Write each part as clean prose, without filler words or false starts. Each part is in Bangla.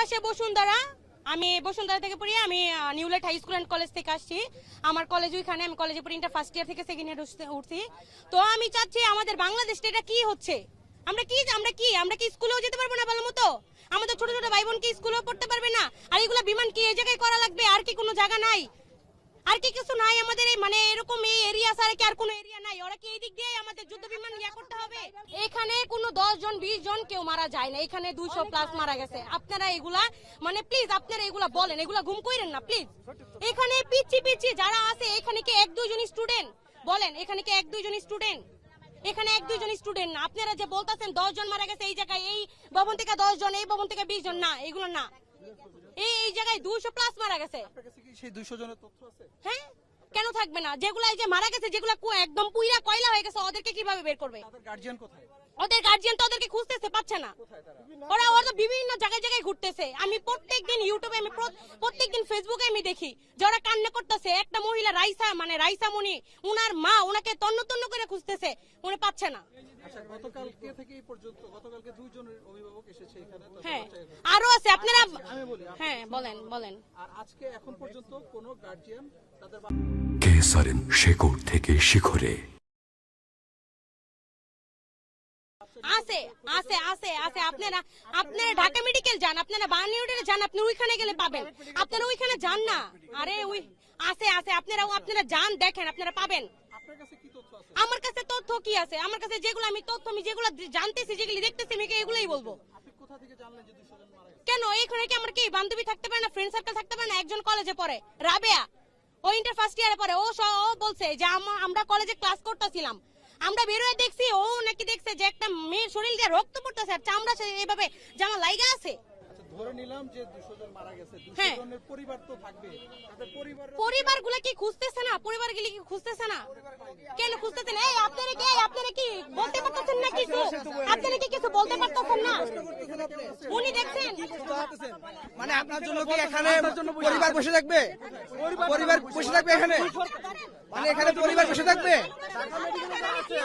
বাসা বসুন্ধরা। আমি বসুন্ধরা থেকে পড়ি। আমি নিউলেট হাই স্কুল অ্যান্ড কলেজ থেকে আসছি। আমার কলেজ ওইখানে, আমি কলেজে পড়ি, ইন্টার ফার্স্ট ইয়ার থেকে সেকেন্ড ইয়ার উঠছি। তো আমি চাচ্ছি আমাদের বাংলাদেশটা এটা কি হচ্ছে, আমরা কি স্কুলেও যেতে পারবো না ভালো মতো? আমাদের ছোট ছোট ভাই বোন কি স্কুলেও পড়তে পারবে না? আর এগুলা বিমান কি এই জায়গায় করা লাগবে? আর কি কোনো জায়গা নাই? আর কি কিছু নাই আমাদের মানে এরকম এই এরিয়া ছাড়া কি আর কোনো এরিয়া নাই? ওরা কি এই দিক দিয়ে আমাদের যুদ্ধ বিমান ইয়া করতে হবে? এখানে কোনো 10 জন 20 জন কেউ মারা যায় না, এখানে 200 প্লাস মারা গেছে। আপনারা এগুলা মানে প্লিজ আপনারা এগুলা বলেন, এগুলা ঘুম কইরেন না প্লিজ। এখানে পিচ্ছি যারা আছে এখানে কি 1-2 জন স্টুডেন্ট? বলেন এখানে কি 1-2 জন স্টুডেন্ট? এখানে 1-2 জন স্টুডেন্ট না। আপনারা যে বলতাছেন 10 জন মারা গেছে এই জায়গায়, এই ভবন থেকে 10 জন, এই ভবন থেকে 20 জন, না এগুলো না। এই জায়গায় 200 প্লাস মারা গেছে। সেই 200 জনের তথ্য আছে? হ্যাঁ, কেন থাকবে না? যেগুলা এই যে মারা গেছে, যেগুলা একদম পুইরা কয়লা হয়ে গেছে, ওদেরকে কিভাবে বের করবে? তাদের গার্জিয়ান কোথায়? ওদের গার্জিয়ান তো ওদেরকে খুঁজতেছে, পাচ্ছে না। ওরা বিভিন্ন জায়গায় ঘুরতেছে। আমি প্রত্যেকদিন ইউটিউবে, আমি প্রত্যেকদিন ফেসবুকে আমি দেখি যে ওরা কান্না করতেছে। একটা মহিলা রাইসা মনি, উনার মা ওনাকে তন্ন তন্ন করে খুঁজতেছে, উনি পাচ্ছে না। আচ্ছা, গতকালকে থেকে এই পর্যন্ত গতকালকে 2 জনের অভিভাবক এসেছে এখানে, তো হ্যাঁ আরো আছে আপনারা। আমি বলি, হ্যাঁ বলেন। আর আজকে এখন পর্যন্ত কোনো গার্জিয়ান তাদের কেসারেন শেকড় থেকে শিখরে আছে। আপনারা ঢাকা মেডিকেল যান, আপনারা বার্নিউডে যান, আপনি ওইখানে গেলে পাবেন। আপনারা ওইখানে যান না। আরে ওই আছে আপনারা যান, দেখেন, আপনারা পাবেন। আপনার কাছে কি তথ্য আছে? আমার কাছে তথ্য কি আছে? আমার কাছে যেগুলো আমি যেগুলো জানতেছি, যেগুলো দেখতেছি, আমি এগুলাই বলবো। আপনি কোথা থেকে জানলেন যে 200 জন মারা গেছে? কেন এখানে কি আমার কি বান্ধবী থাকতে পারে না, ফ্রেন্ড সার্কেল থাকতে পারে না? একজন কলেজে পড়ে, রাবেয়া, ও ইন্টার ফার্স্ট ইয়ারে পড়ে। ও বলছে যে আমরা কলেজে ক্লাস করতেছিলাম, আমরা বেরোয় দেখছি ও নাকি দেখছে যে একটা মেয়ের শরীর দিয়ে রক্ত পড়তেছে আর চামড়া এইভাবে জামা লাইগা আছে। আচ্ছা, ধরে নিলাম যে 200 জন মারা গেছে, 200 হ্যাঁ। জনের পরিবার তো থাকবে, তাদের পরিবারগুলো কি খুঁজতেছে না? পরিবারগুলো কি খুঁজতেছে না? কেন খুঁজতেছেন? এই আপনারা কি বলতে পারতেছেন না কিছু? আপনারা কি কিছু বলতে পারতেছেন না? উনি দেখছেন মানে আপনার জন্য কি এখানে পরিবার বসে থাকবে? পরিবার বসে থাকবে এখানে? মানে এখানে পরিবার বসে থাকবে?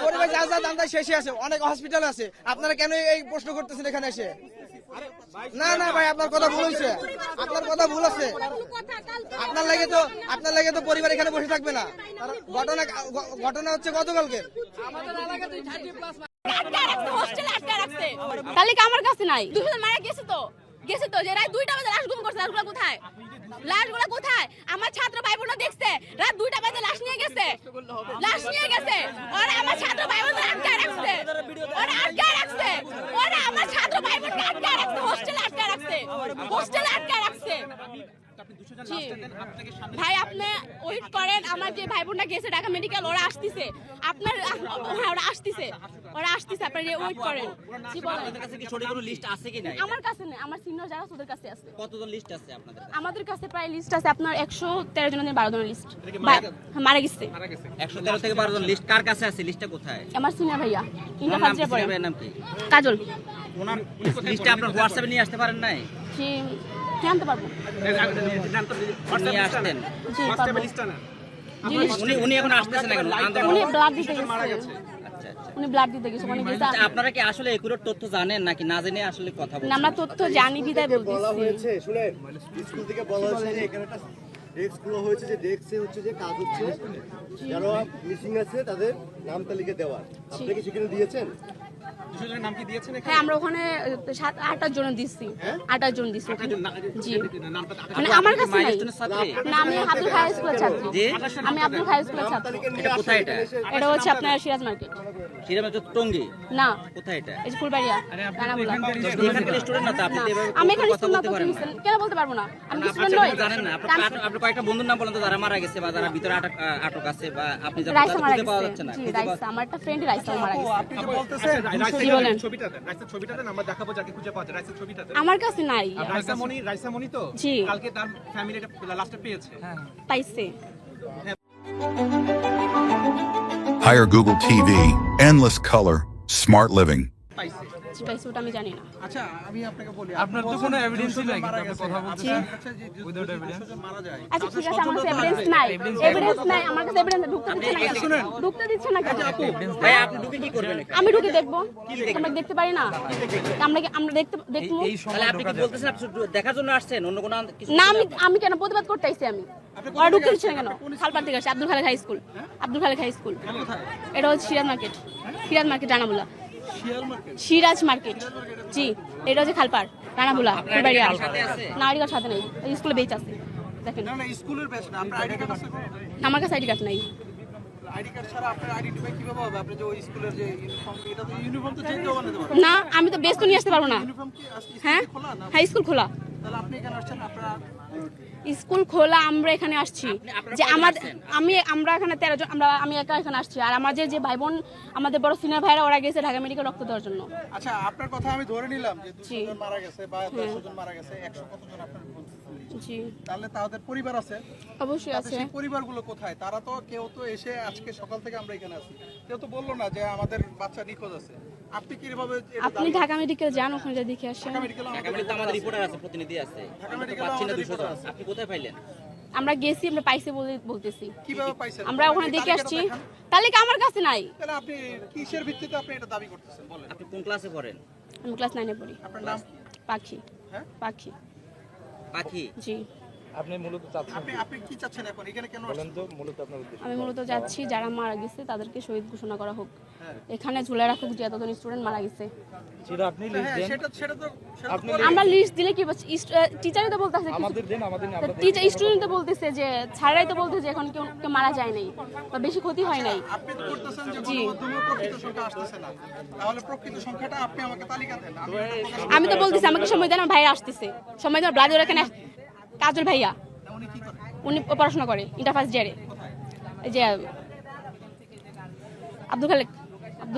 পরিবার যা দান্দা শেষে আছে, অনেক হসপিটাল আছে, আপনারা কেন এই প্রশ্ন করতেছেন এখানে এসে? না ভাই, আপনার কথা ভুল হয়েছে, আপনার কথা ভুল আছে। আপনার লাগে তো পরিবার এখানে বসে থাকবে না। ঘটনা হচ্ছে গতকালকে তাহলে কি আমার কাছে নাই? 200 মারা গেছে তো যে রাত 2টা বাজে লাশ গুম করছে, লাশগুলো কোথায়? লাশগুলো কোথায়? আমার ছাত্র ভাই বোনরা দেখছে রাত 2টা বাজে লাশ নিয়ে গেছে। ওরা আমার ছাত্র ভাই বোনদের আটকায় রাখছে। ওরা আমার ছাত্র ভাই বোনকে আটকায় রাখছে, হোস্টেলে আটকায় রাখছে। জি। ভাই আপনি ওয়েট করেন, আমার যে ভাই বোনরা গেছে ঢাকা মেডিকেল, ওরা আসতেছে। ওরা আসতেছে, আপনি ওয়েট করেন। জি বলেন। আপনাদের কাছে কি সঠিক কোনো লিস্ট আছে কি নাই? আমার কাছে নেই, আমার সিনিয়র যারা ওদের কাছে আছে। কতজন লিস্ট আছে আপনাদের কাছে? আমাদের কাছে প্রায় লিস্ট আছে আপনার 113 জনের 12 জনের লিস্ট মারা গেছে। 113 থেকে 12 জন লিস্ট কার কাছে আছে? লিস্টটা কোথায়? আমার সিনিয়র ভাইয়া ইন্টার ওনার ফার্স্ট ইয়ার পড়ে। নাম কি? কাজল। ওনার লিস্টটা আপনার হোয়াটসঅ্যাপে নিয়ে আসতে পারেন নাই? জি জানতে পারবো। নিয়ে আসতেন। জি পারবো। উনি এখন আসতেছেন না কেন? উনি ব্লাড দিতে গেছে। আচ্ছা। উনি ব্লাড দিতে গেছে, মানে গেছে। আপনারা কি আসলে একুরেট তথ্য জানেন নাকি না জেনে আসলে কথা বলছেন? আমরা তথ্য জানি বিদায় বলতেছি। শুনেন, স্কুল থেকে বলা হয়েছে যে এখানে একটা ডেস্ক খোলা হয়েছে, যে ডেস্কে হচ্ছে যে কাজ হচ্ছে যারা মিসিং আছে তাদের নাম তালিকা দেওয়ার। আপনি কি সেখানে দিয়েছেন? 200 জনের নাম কি দিয়েছেন? হ্যাঁ আমরা ওখানে 7-8 জন দিচ্ছি। 8 জন দিচ্ছি। জি মানে আমার কাছে নাই। না আমি আব্দুল হাই স্কুলের ছাত্রী। আমি আব্দুল হাই স্কুলের ছাত্রী। এটা কোথায় এটা হচ্ছে আপনার সিরাজ মার্কেট। সিরাজ তো টঙ্গী না কোথায় এটা? এই যে ফুলবাড়িয়া রানামুলা। এখানকার স্টুডেন্ট না তো আপনি এভাবে আমি এখানে কথা স্টুডেন্ট বলতে না, পারেন না? কেন বলতে পারবো না? আমি আপনার স্টুডেন্ট নই। জানেন না? আপনি কয়েকটা বন্ধুর নাম বলেন তো যারা মারা গেছে বা যারা ভিতরে আটক আছে বা আপনি যারা রাইসা মারা খুঁজে পাওয়া যাচ্ছে গেছে। না। জি রাইসা, আমার একটা ফ্রেন্ড রাইসা মারা গেছে। আপনি যে বলতেছেন জি বলেন। ছবিটাতে আমরা দেখাবো যাকে খুঁজে পাওয়া যায়, রাইসের ছবিটাতে। আমার কাছে নাই। রাইসা মনি তো জি। কালকে তার ফ্যামিলি এটা লাস্টে পেয়েছে। পাইছে। Hire Google TV, endless color, smart living. পাইছে। পাইছে ওটা আমি জানি না। আচ্ছা আমি আপনাকে বলি আপনার তো কোনো এভিডেন্সই নাই, মারা আপনি গেছে কথা বলছেন আপনার কাছে যে 200 জন মারা যায় আচ্ছা ঠিক আছে, আমার কাছে এভিডেন্স নাই, এভিডেন্স নাই, আমার কাছে এভিডেন্স ঢুকতে দিচ্ছে না কেন? ঢুকতে দিচ্ছে না কেন? ভাই আপনি ঢুকে কি করবেন এখানে? আমি ঢুকে দেখবো, আমরা দেখতে পারি না? আমরা দেখবো। এই তাহলে সময় আপনি কি বলতেছেন আপনি শুধু দেখার জন্য আসছেন, অন্য কোনো কিছু না, আমি কেন প্রতিবাদ করতে আইছি? আমি ওরা ঢুকতে দিচ্ছে না কেন? খালপাড় থেকে আসছে, Abdul Khalek high school. Abdul Khalek high school এটা হচ্ছে Siraj market, Siraj market Ranabula, Siraj market. জি, এটা হচ্ছে খালপাড় রানাবুলা ফুলবাড়িয়া। না, আইডি কার্ড সাথে নেই, স্কুলে বেচ আছে দেখেন। না না স্কুলের ব্যাচ না আপনার আইডি কার্ড আছে? আমার কাছে আইডি কার্ড নাই। আইডি কার্ড ছাড়া আপনার আইডেন্টিফাই কিভাবে হবে? আপনি যে ওই স্কুলের যে ইউনিফর্ম, এটা তো ইউনিফর্ম তো চেঞ্জ করতে পারবেন না, আমি তো বেচ তো নিয়ে আসতে পারবো না। ইউনিফর্ম কি আজকে হ্যাঁ খোলা না? হ্যাঁ, স্কুল খোলা। তাহলে আপনি এখানে আসছেন আপনারা স্কুল খোলা, আমরা এখানে আসছি যে আমরা এখানে 13 জন, আমি একা এখানে আসছি। আর আমার যে ভাই বোন, আমাদের বড় সিনিয়র ভাইরা ওরা গেছে ঢাকা মেডিকেল রক্ত দেওয়ার জন্য। আচ্ছা আপনার কথা আমি ধরে নিলাম যে 200 জি। জন মারা গেছে বা 100 জন মারা গেছে, 100 কতজন আপনার বলতেছেন? জি তাহলে তাদের পরিবার আছে, অবশ্যই তাদের আছে। সেই পরিবারগুলো কোথায়? তারা তো কেউ তো এসে আজকে সকাল থেকে আমরা এখানে আছি, কেউ তো বললো না যে আমাদের বাচ্চা নিখোঁজ আছে। আপনি কিভাবে এটা আপনি ঢাকা মেডিকেল যান, ওখানে যা দেখে আসেন। ঢাকা মেডিকেল ঢাকা মেডিকেলে তো আমাদের রিপোর্টার আছে, প্রতিনিধি আছে, ঢাকা আমরা তো মেডিকেলে পাচ্ছি না আমাদের 200 জন। রিপোর্টার আছে। আপনি কোথায় পাইলেন? আমরা গেছি, আমরা পাইছে বলতেছি। কিভাবে পাইছেন? আমরা ওখানে এই দেখে তালিকাটা আসছি, দেখান। তালিকা আমার কাছে নাই। তাহলে আপনি কিসের ভিত্তিতে আপনি এটা দাবি করতেছেন বলেন? আপনি কোন ক্লাসে পড়েন? আমি ক্লাস 9 এ পড়ি। আপনার নাম পাখি। হ্যাঁ? পাখি। পাখি। জি, আপনি মূলত চাচ্ছেন আপনি কি চাচ্ছেন এখন? এখানে কেন আসছেন? তো মূলত আপনার উদ্দেশ্য আমি মূলত যাচ্ছি যারা মারা গেছে তাদেরকে শহীদ ঘোষণা করা হোক, হ্যাঁ। এখানে ঝুলে রাখুক যে এতজন স্টুডেন্ট মারা গেছে। সেটা আপনি লিস্ট হ্যাঁ দেন, সেটা তো আপনি আমরা লিস্ট দিলে কি টিচারই তো বলতেছে, আমাদের দেন, আমাদের নিয়ে আমরা টিচার স্টুডেন্ট তো বলতেছে যে ছাড়াই তো বলতেছে এখন কেউ মারা যায় নাই বা বেশি ক্ষতি হয় নাই। আপনি তো করতেছেন যে জি। গণমাধ্যমে প্রকৃত সংখ্যা আসতেছে না, তাহলে প্রকৃত সংখ্যাটা আপনি আমাকে তালিকা দেন। আমি এটা প্রকাশ আমি তো বলতেছি আমাকে সময় দেন, আমার ভাইয়া আসতেছে, সময় দেন। ব্লাড এখানে কাজল ভাইয়া, উনি কি করেন? উনি পড়াশোনা করে ইন্টার ফার্স্ট ইয়ারে। এই যে আব্দুল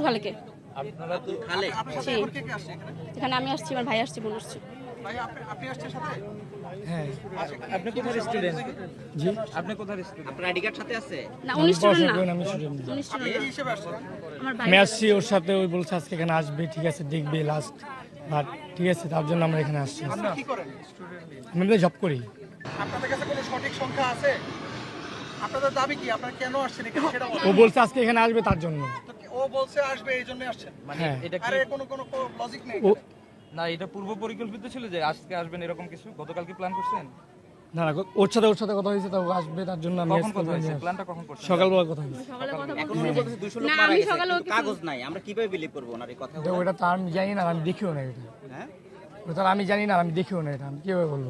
খালেকে আপনারা তো খালে আপনার সাথে জি। এখন কে কে আসছে এখানে? এখানে আমি আসছি, আমার ভাই আসছে, বোন আসছে। ভাই আপনি আসছেন সাথে? হ্যাঁ, আচ্ছা, আপনি কোথায় স্টুডেন্ট? জি, আপনি কোথায় স্টুডেন্ট? আপনার আইডি কার্ড সাথে আছে? না, উনি স্টুডেন্ট না, আমি স্টুডেন্ট উনি আপনি স্টুডেন্ট কি হিসেবে আসছেন? আমার ভাই। আমি আসছি ওর সাথে, ওই বলছে আজকে এখানে আসবে, ঠিক আছে দেখবে লাস্ট, বাট ঠিক আছে তার জন্য আমরা এখানে আসছি। আপনি কি করেন? আমি তো জব করি। আপনাদের কাছে কোনো সঠিক সংখ্যা আছে? আপনাদের দাবি কি? আপনারা কেন আসছেন এখানে সেটা ও বলুন। বলছে আজকে এখানে আসবে তার জন্য। তো ও বলছে আসবে এই জন্য আসছেন? হ্যাঁ, এটা কি আরে কোনো লজিক নেই। ও না, এটা পূর্ব পরিকল্পিত ছিল যে আজকে আসবেন এরকম কিছু? গতকাল কি প্ল্যান করছেন? না না, ওর সাথে কথা হয়েছে, তো ও আসবে তার জন্য আমি কখন আজকে কথা হয়েছে? নিয়ে আসছি। প্ল্যানটা কখন করছেন? সকালবেলা কথা হয়েছে। সকালে কথা এখন বলছি। উনি বলতেছে 200 লোক না, মারা আমি গেছে, সকালেও কিন্তু কাগজ নাই, আমরা কিভাবে বিলিভ করব ওনার এই কথা? তো ওটা তো আমি জানি না, আমি দেখিও না এটা। হ্যাঁ, ওটা আমি জানি না, আমি দেখিও না এটা, আমি কিভাবে বলবো?